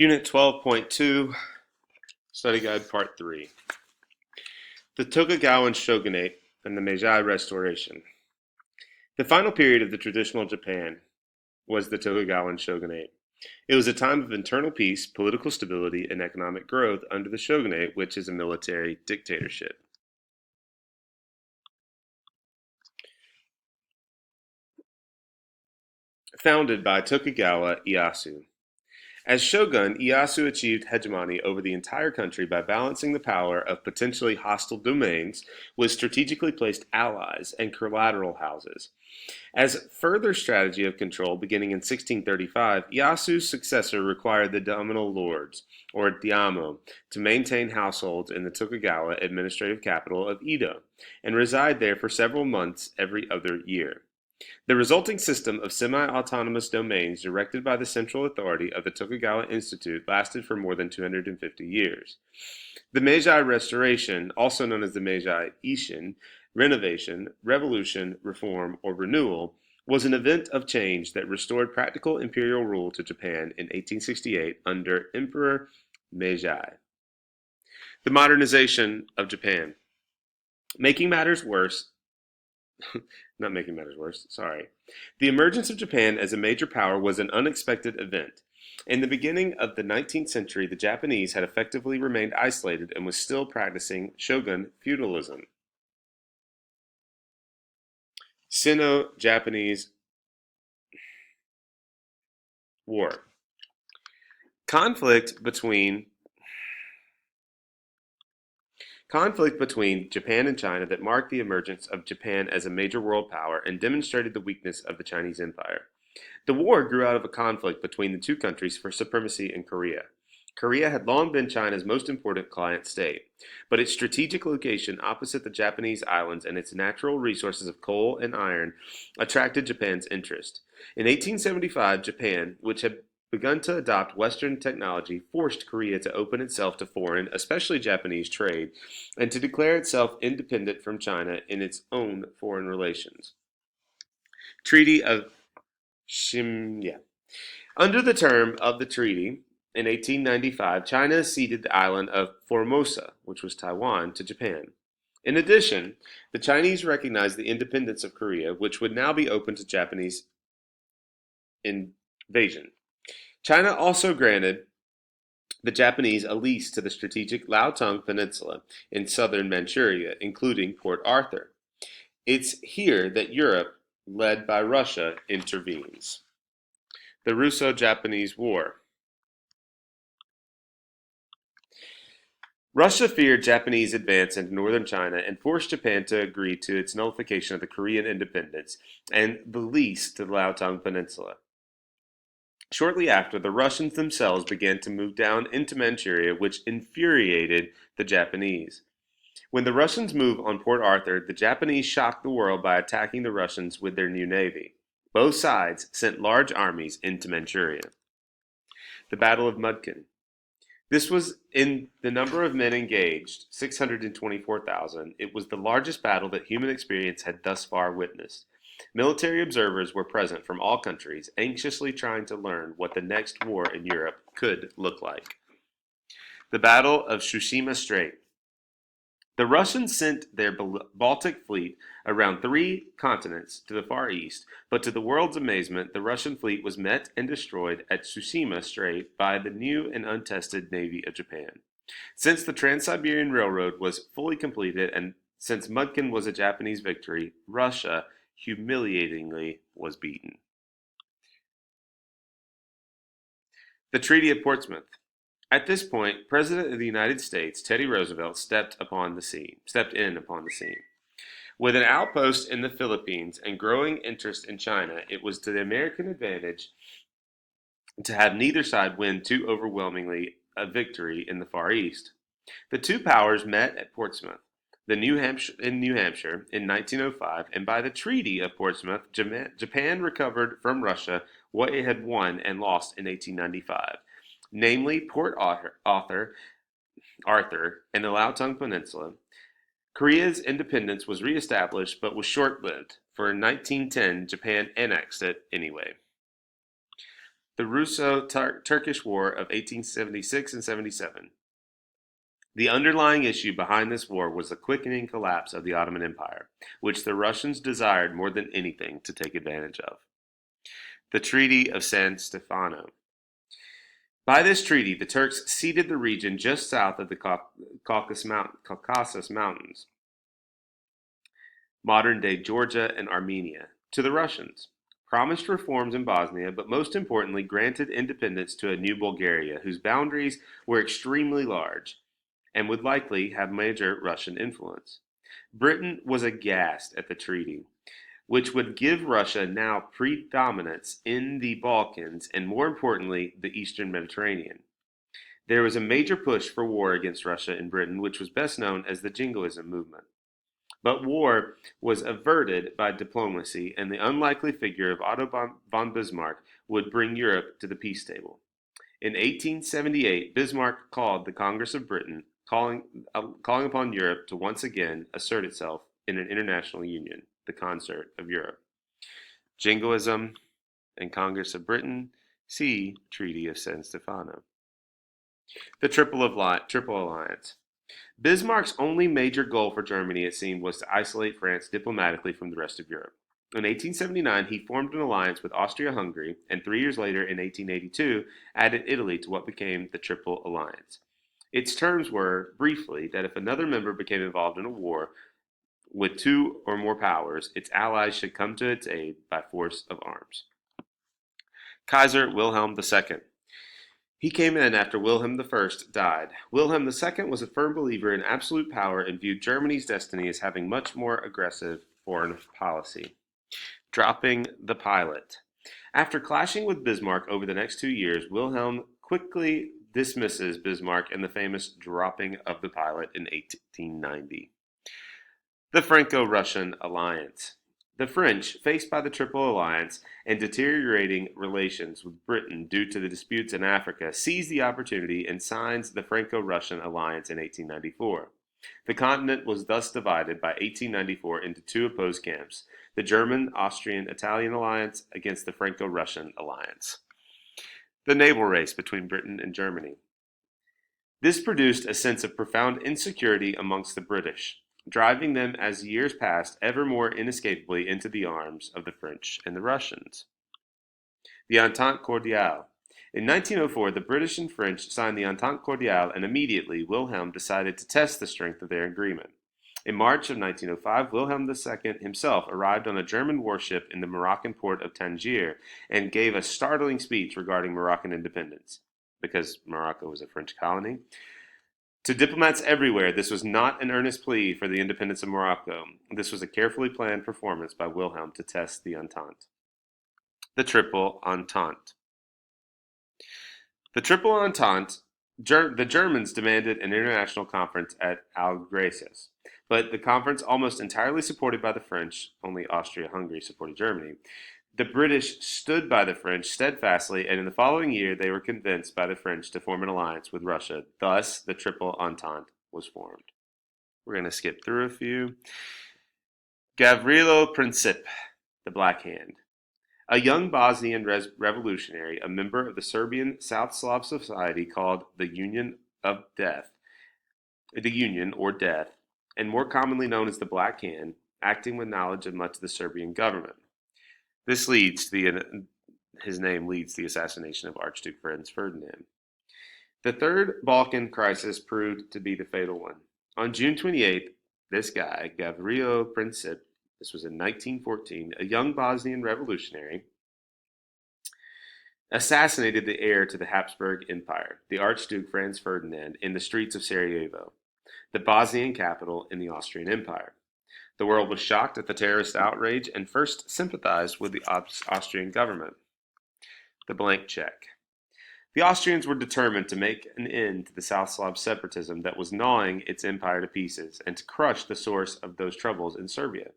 Unit 12.2, Study Guide Part 3. The Tokugawa Shogunate and the Meiji Restoration. The final period of the traditional Japan was the Tokugawa Shogunate. It was a time of internal peace, political stability, and economic growth under the shogunate, which is a military dictatorship. Founded by Tokugawa Ieyasu. As shogun, Ieyasu achieved hegemony over the entire country by balancing the power of potentially hostile domains with strategically placed allies and collateral houses. As further strategy of control, beginning in 1635, Ieyasu's successor required the Daimyo lords, or Daimyo, to maintain households in the Tokugawa administrative capital of Edo, and reside there for several months every other year. The resulting system of semi-autonomous domains directed by the central authority of the Tokugawa Institute lasted for more than 250 years. The Meiji Restoration, also known as the Meiji Ishin, renovation, revolution, reform, or renewal, was an event of change that restored practical imperial rule to Japan in 1868 under Emperor Meiji. The modernization of Japan. Making matters worse, not making matters worse, sorry. The emergence of Japan as a major power was an unexpected event. In the beginning of the 19th century, the Japanese had effectively remained isolated and was still practicing shogun feudalism. Sino-Japanese War. Conflict between Japan and China that marked the emergence of Japan as a major world power and demonstrated the weakness of the Chinese Empire. The war grew out of a conflict between the two countries for supremacy in Korea. Korea had long been China's most important client state, but its strategic location opposite the Japanese islands and its natural resources of coal and iron attracted Japan's interest. In 1875, Japan, which had begun to adopt Western technology, forced Korea to open itself to foreign, especially Japanese trade, and to declare itself independent from China in its own foreign relations. Treaty of Shimya. Under the term of the treaty, in 1895, China ceded the island of Formosa, which was Taiwan, to Japan. In addition, the Chinese recognized the independence of Korea, which would now be open to Japanese invasion. China also granted the Japanese a lease to the strategic Liaotung Peninsula in southern Manchuria, including Port Arthur. It's here that Europe, led by Russia, intervenes. The Russo-Japanese War. Russia feared Japanese advance into northern China and forced Japan to agree to its nullification of the Korean independence and the lease to the Liaotung Peninsula. Shortly after, the Russians themselves began to move down into Manchuria, which infuriated the Japanese. When the Russians moved on Port Arthur, the Japanese shocked the world by attacking the Russians with their new navy. Both sides sent large armies into Manchuria. The Battle of Mukden. This was, in the number of men engaged, 624,000. It was the largest battle that human experience had thus far witnessed. Military observers were present from all countries, anxiously trying to learn what the next war in Europe could look like. The Battle of Tsushima Strait. The Russians sent their Baltic fleet around 3 continents to the Far East, but to the world's amazement, the Russian fleet was met and destroyed at Tsushima Strait by the new and untested navy of Japan. Since the Trans-Siberian Railroad was fully completed and since Mukden was a Japanese victory, Russia humiliatingly was beaten. The Treaty of Portsmouth. At this point, President of the United States, Teddy Roosevelt, stepped in upon the scene. With an outpost in the Philippines and growing interest in China, it was to the American advantage to have neither side win too overwhelmingly a victory in the Far East. The two powers met at Portsmouth, New Hampshire in 1905, and by the Treaty of Portsmouth, Japan recovered from Russia what it had won and lost in 1895, namely Port Arthur and the Liaotung Peninsula. Korea's independence was reestablished but was short-lived, for in 1910 Japan annexed it anyway. The Russo-Turkish War of 1876 and 77. The underlying issue behind this war was the quickening collapse of the Ottoman Empire, which the Russians desired more than anything to take advantage of. The Treaty of San Stefano. By this treaty, the Turks ceded the region just south of the Caucasus Mountains, modern-day Georgia and Armenia, to the Russians, promised reforms in Bosnia, but most importantly granted independence to a new Bulgaria, whose boundaries were extremely large and would likely have major Russian influence. Britain was aghast at the treaty, which would give Russia now predominance in the Balkans and, more importantly, the Eastern Mediterranean. There was a major push for war against Russia in Britain, which was best known as the Jingoism movement. But war was averted by diplomacy, and the unlikely figure of Otto von Bismarck would bring Europe to the peace table. In 1878, Bismarck called the Congress of Britain, calling upon Europe to once again assert itself in an international union, the Concert of Europe. Jingoism and Congress of Britain, see Treaty of San Stefano. The Triple Alliance. Bismarck's only major goal for Germany, it seemed, was to isolate France diplomatically from the rest of Europe. In 1879, he formed an alliance with Austria-Hungary, and 3 years later, in 1882, added Italy to what became the Triple Alliance. Its terms were, briefly, that if another member became involved in a war with two or more powers, its allies should come to its aid by force of arms. Kaiser Wilhelm II. He came in after Wilhelm I died. Wilhelm II was a firm believer in absolute power and viewed Germany's destiny as having much more aggressive foreign policy. Dropping the pilot. After clashing with Bismarck over the next 2 years, Wilhelm quickly dismisses Bismarck in the famous dropping of the pilot in 1890. The Franco-Russian Alliance. The French, faced by the Triple Alliance and deteriorating relations with Britain due to the disputes in Africa, seized the opportunity and signs the Franco-Russian Alliance in 1894. The continent was thus divided by 1894 into two opposed camps, the German-Austrian-Italian alliance against the Franco-Russian alliance. The naval race between Britain and Germany. This produced a sense of profound insecurity amongst the British, driving them as years passed ever more inescapably into the arms of the French and the Russians. The Entente Cordiale. In 1904, the British and French signed the Entente Cordiale, and immediately Wilhelm decided to test the strength of their agreement. In March of 1905, Wilhelm II himself arrived on a German warship in the Moroccan port of Tangier and gave a startling speech regarding Moroccan independence, because Morocco was a French colony. To diplomats everywhere, this was not an earnest plea for the independence of Morocco. This was a carefully planned performance by Wilhelm to test the Entente. The Triple Entente. The Triple Entente, the Germans demanded an international conference at Algeciras, but the conference, almost entirely supported by the French, only Austria-Hungary supported Germany, the British stood by the French steadfastly, and in the following year they were convinced by the French to form an alliance with Russia. Thus, the Triple Entente was formed. We're going to skip through a few. Gavrilo Princip, the Black Hand. A young Bosnian revolutionary, a member of the Serbian South Slav society called the Union or Death, and more commonly known as the Black Hand, acting with knowledge of much of the Serbian government. His name leads to the assassination of Archduke Franz Ferdinand. The Third Balkan Crisis proved to be the fatal one. On June 28th, this guy, Gavrilo Princip, this was in 1914, a young Bosnian revolutionary, assassinated the heir to the Habsburg Empire, the Archduke Franz Ferdinand, in the streets of Sarajevo, the Bosnian capital in the Austrian Empire. The world was shocked at the terrorist outrage and first sympathized with the Austrian government. The blank check. The Austrians were determined to make an end to the South Slav separatism that was gnawing its empire to pieces and to crush the source of those troubles in Serbia.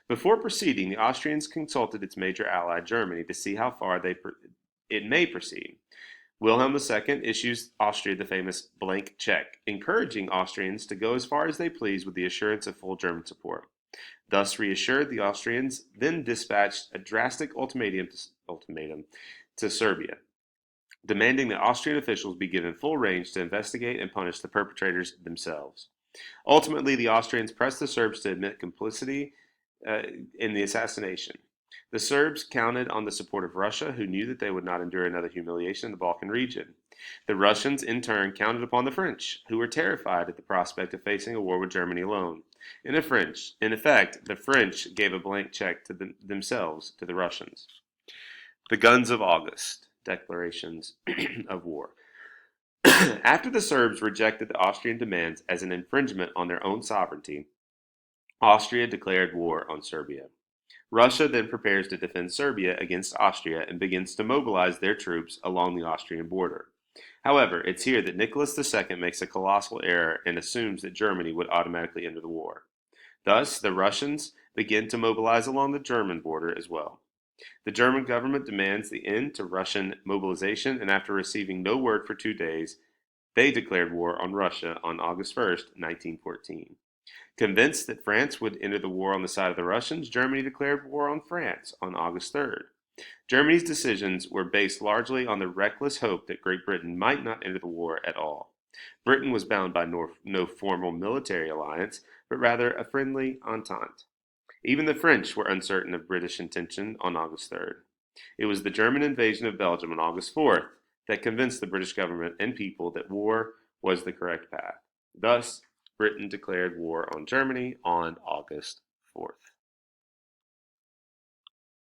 Before proceeding, the Austrians consulted its major ally, Germany, to see how far it may proceed. Wilhelm II issues Austria the famous blank check, encouraging Austrians to go as far as they please with the assurance of full German support. Thus reassured, the Austrians then dispatched a drastic ultimatum to Serbia. demanding that Austrian officials be given full range to investigate and punish the perpetrators themselves. Ultimately, the Austrians pressed the Serbs to admit complicity uh, in the assassination. The Serbs counted on the support of Russia, who knew that they would not endure another humiliation in the Balkan region. The Russians, in turn, counted upon the French, who were terrified at the prospect of facing a war with Germany alone. In effect, the French gave a blank check to themselves to the Russians. The Guns of August, declarations of war. After the Serbs rejected the Austrian demands as an infringement on their own sovereignty, Austria declared war on Serbia. Russia then prepares to defend Serbia against Austria and begins to mobilize their troops along the Austrian border. However, it's here that Nicholas II makes a colossal error and assumes that Germany would automatically enter the war. Thus, the Russians begin to mobilize along the German border as well. The German government demands the end to Russian mobilization, and after receiving no word for 2 days, they declared war on Russia on August 1st, 1914. Convinced that France would enter the war on the side of the Russians, Germany declared war on France on August 3rd. Germany's decisions were based largely on the reckless hope that Great Britain might not enter the war at all. Britain was bound by no formal military alliance, but rather a friendly entente. Even the French were uncertain of British intention on August 3rd. It was the German invasion of Belgium on August 4th that convinced the British government and people that war was the correct path. Thus, Britain declared war on Germany on August 4th.